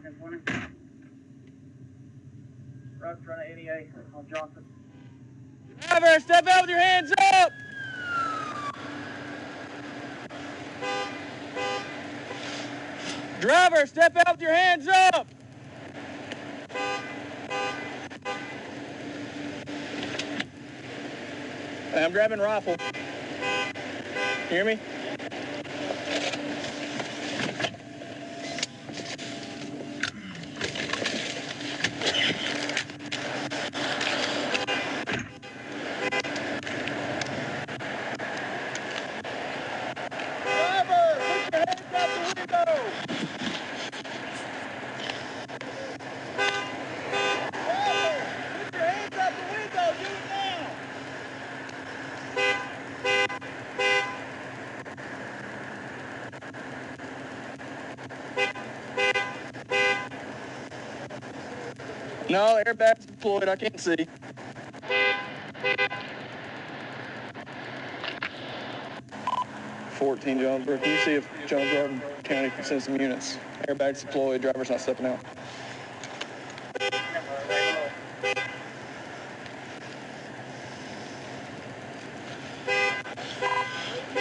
1020. Road front of 88 on Johnson. Driver, step out with your hands up! Driver, step out with your hands up! I'm grabbing rifle. Hear me? No, airbag's deployed. I can't see. $14 Jonesboro. Can you see if Jonesboro County can send some units? Airbag's deployed. Driver's not stepping out.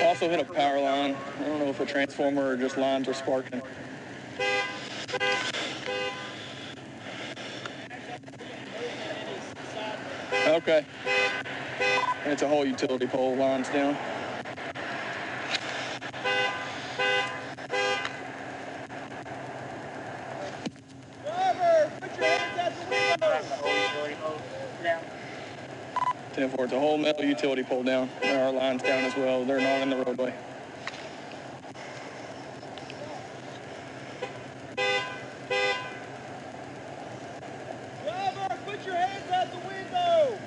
Also hit a power line. I don't know if a transformer or just lines are sparking. Okay. It's a whole utility pole, lines down. Driver, put your hands out the window. 10-4, it's a whole metal utility pole down. There are lines down as well. They're not in the roadway. Driver, put your hands out the window.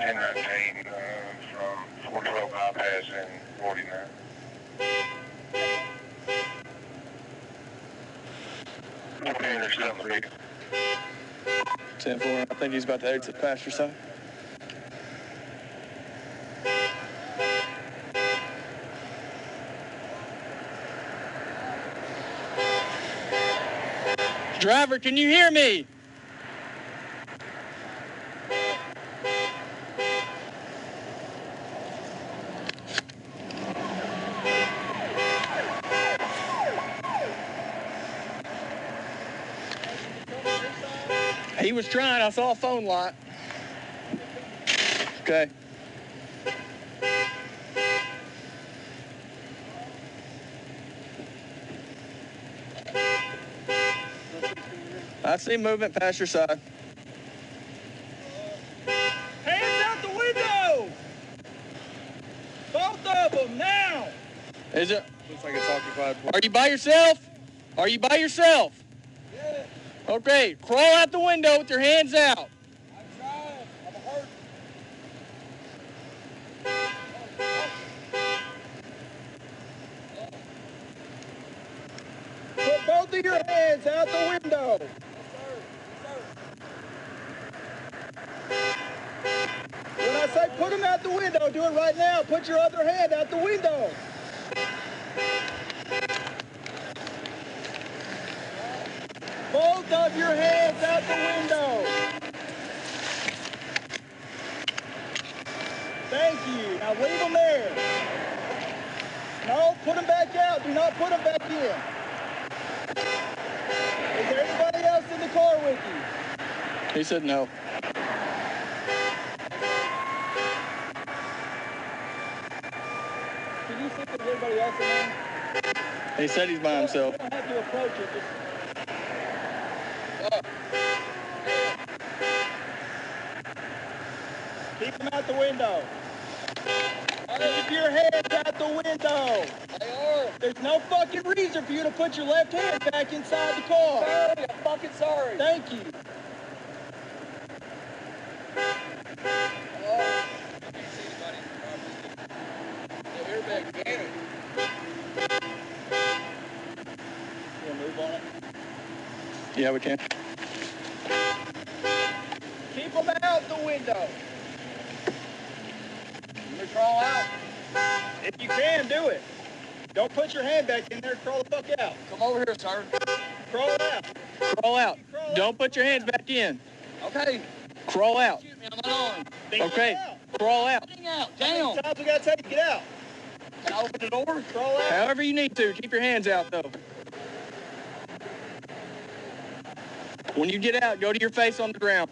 1019 from 412 bypass and 49. There's something big. 10-4, I think he's about to exit the pasture side. Driver, can you hear me? He was trying. I saw a phone light. Okay. I see movement past your side. Hands out the window. Both of them now. Is it? Looks like it's occupied. Are you by yourself? Are you by yourself? Yeah, Okay, crawl out the window with your hands out. I'm trying. I'm hurt. Put both of your hands out the window. When I say put them out the window, do it right now. Put your other hand out the window. Both of your hands out the window. Thank you. Now leave them there. No, put them back out. Do not put them back in. Is there anybody else in the car with you? He said no. Can you see if there's anybody else in there? He said he's by himself. You don't have to approach it. Just... Keep them out the window. Keep your hands out the window. They are. There's no fucking reason for you to put your left hand back inside the car. Sorry, I'm fucking sorry. Thank you. Oh, I can't see anybody. No airbag damage. You want to move on it? Yeah, we can. Keep them out the window. You want to crawl out? If you can, do it. Don't put your hand back in there. Crawl the fuck out. Come over here, sir. Crawl out. Crawl out. Don't put your hands back in. Okay. Crawl out. Shoot me, I'm unarmed. Okay. Crawl out. Getting out. How Down. many times we gotta tell you, get out? Can I open the door? Crawl out. However you need to. Keep your hands out, though. When you get out, go to your face on the ground.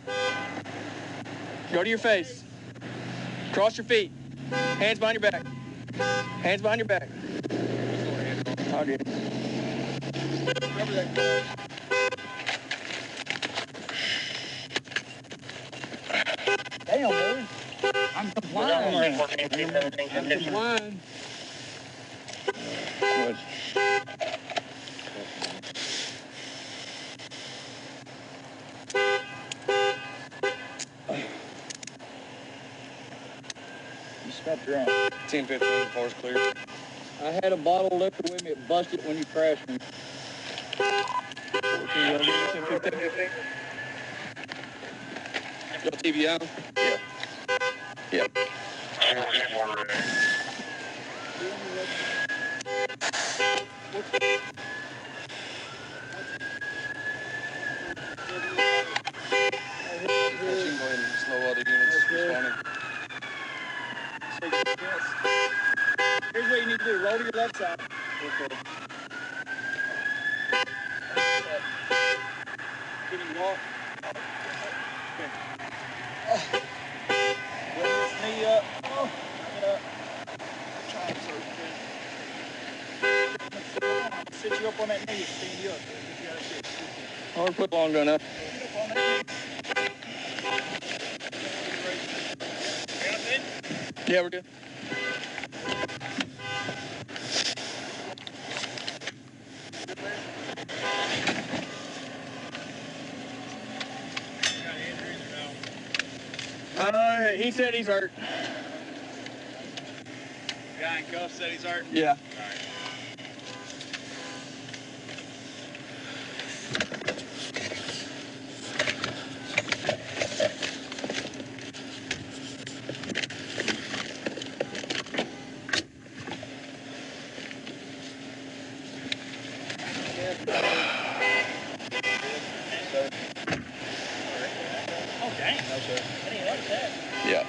Go to your face. Cross your feet. Hands behind your back. Hands behind your back. I'll get it. Cover that door. Damn, dude. I'm complying. I'm Complying. Good. You smelled your own. 10-15, car's clear. I had a bottle of liquor with me. It busted when you crashed me. 10-15. Yo, TVI? Yeah. Yep. Slow all the units responding. Here's what you need to do. Roll to your left side. Can you walk? Bring this knee up. Bring it up. Try and sit you up on that knee. Stand you up. You gotta sit. I'll put long gun up. Get up on that knee. Yeah, we're good. He said he's hurt. Guy in cuffs said he's hurt. Yeah. Oh, dang. No, sir. I didn't notice that. Yeah.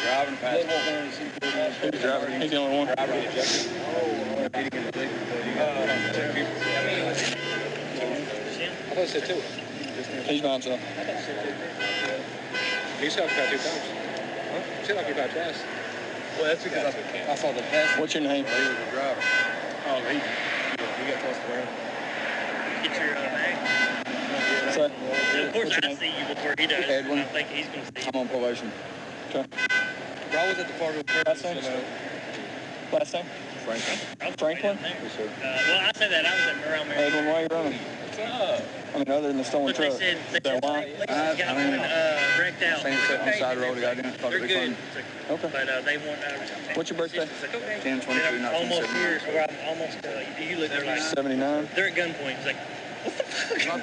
Driving fast. Who's driving? He's the only one. I thought it said two. He's by himself. He said I got 2 times. Huh? He said I got twice. Well, that's because I saw the test. What's your name? He was the driver. Oh, he got close to where? Get your bag. So, Of course, I see you before he does. Edwin. I think he's going to see you. I'm on probation. Okay. Bro, I was at the Fargo Last name? Last name? Franklin. Franklin? Yes, sir. Well, I said that. I was around there. Edwin, why are you running? I mean, other than the stolen But they truck. said Is that why? got one wrecked out. Same sitting on the side of the road, I got in. They're good. Okay. But they want. What's your birthday? 10/22, almost here. So I'm almost. You look there like 79. they're at gunpoint. It's like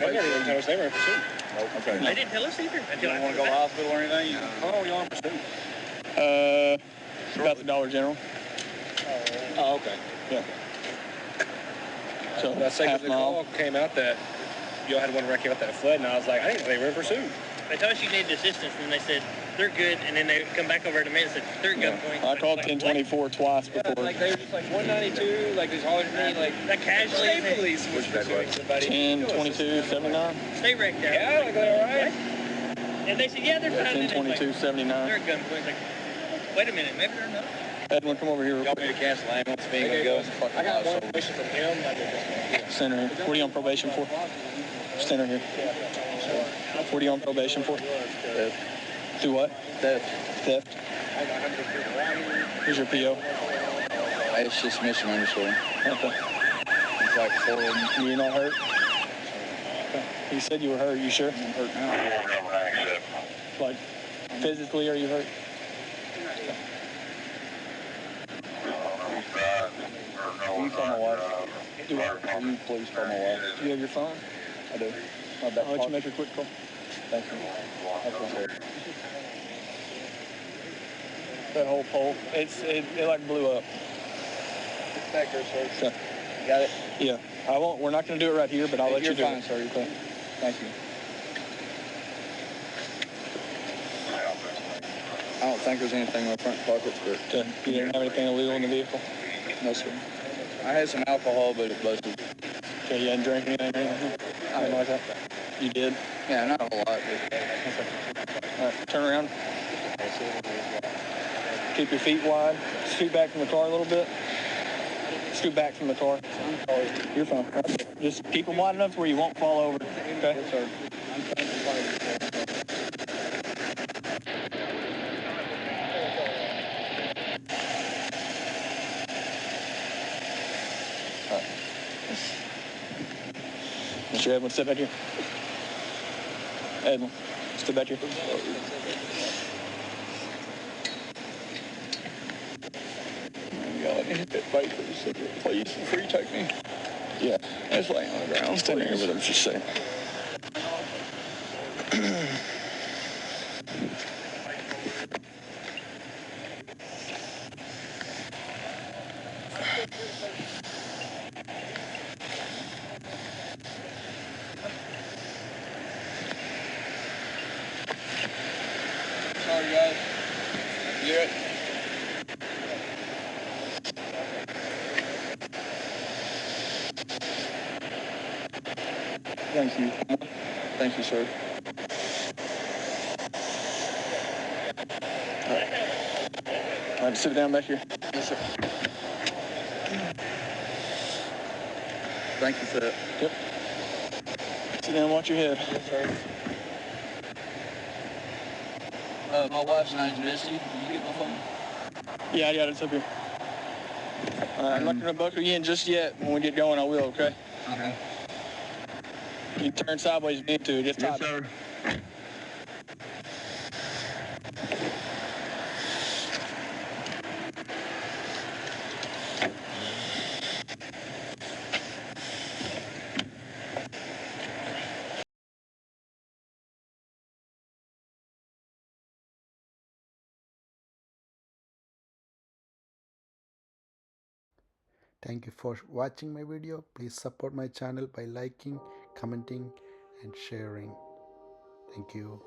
They didn't tell us they were in pursuit. Okay. they didn't tell us either until I Want to go to the hospital or anything? How long were you on pursuit? About the Dollar General. Oh, okay. Yeah. So That second half the mile. call came out that y'all had one wrecking out that flood, and I was like, I didn't know they were in pursuit. They told us you needed assistance, and they said they're good, and then they come back over in a minute and said they're at gunpoint. I called Like, 1024 twice before. Like they were just like 192, like this hollering at me, like casually. state police was pursuing somebody. 1022 79. Stay wrecked out. Yeah, like all right. And they said, yeah, they're fine. And 1022 they're 79. at gunpoint. Like, wait a minute, maybe they're not. Edwin, come over here. Y'all need to cancel ambulance being gonna go. I got one question from him. Center here. What are you on probation for? Center here. What are you on probation for? Theft. Do what? Theft. Theft. Here's your PO. It's just misunderstood. Okay. It's like 4 of them. You're not hurt? Okay. You said you were hurt. You sure? I'm hurt now. Like, physically, are you hurt? Can you call my wife? Do what? Can you please call my wife? Do you have your phone? I do. My back I'll let you pocket. make a quick call. Thank you. That whole pole, it like blew up. Back there, sir. Okay. You got it? Yeah. I won't. We're not going to do it right here, but I'll let you do You're fine, it. sir. You're fine. Thank you. I don't think there's anything in my front pockets, but Okay. You didn't have anything illegal in the vehicle? no, sir. I had some alcohol, but it busted. Okay. You hadn't drank anything or anything? Anything like that? You did? Yeah, not a whole lot, but All right. Turn around. Keep your feet wide. Scoot back from the car a little bit. Scoot back from the car. You're fine. Just keep them wide enough where you won't fall over. Okay? yes, sir. I'm trying to fight it. Mr. Edwin, step back here. Edwin, step back here. Y'all let me hit that fight for a second, please, before you take me. Yeah. Just laying on the ground. Stand here with him for a second. Sorry, guys. Yeah. Thank you. Thank you, sir. All right, sit down back here. Yes, sir. Thank you for that. Yep. Sit down and watch your head. Yes, sir. My wife's name's Misty. Did you get my phone? Yeah, it's up here. I'm not going to buckle you in just yet. When we get going, I will, okay? Okay. You turn sideways if you need to. Just Yes, tighten. sir. Thank you for watching my video. Please support my channel by liking, commenting and sharing. Thank you.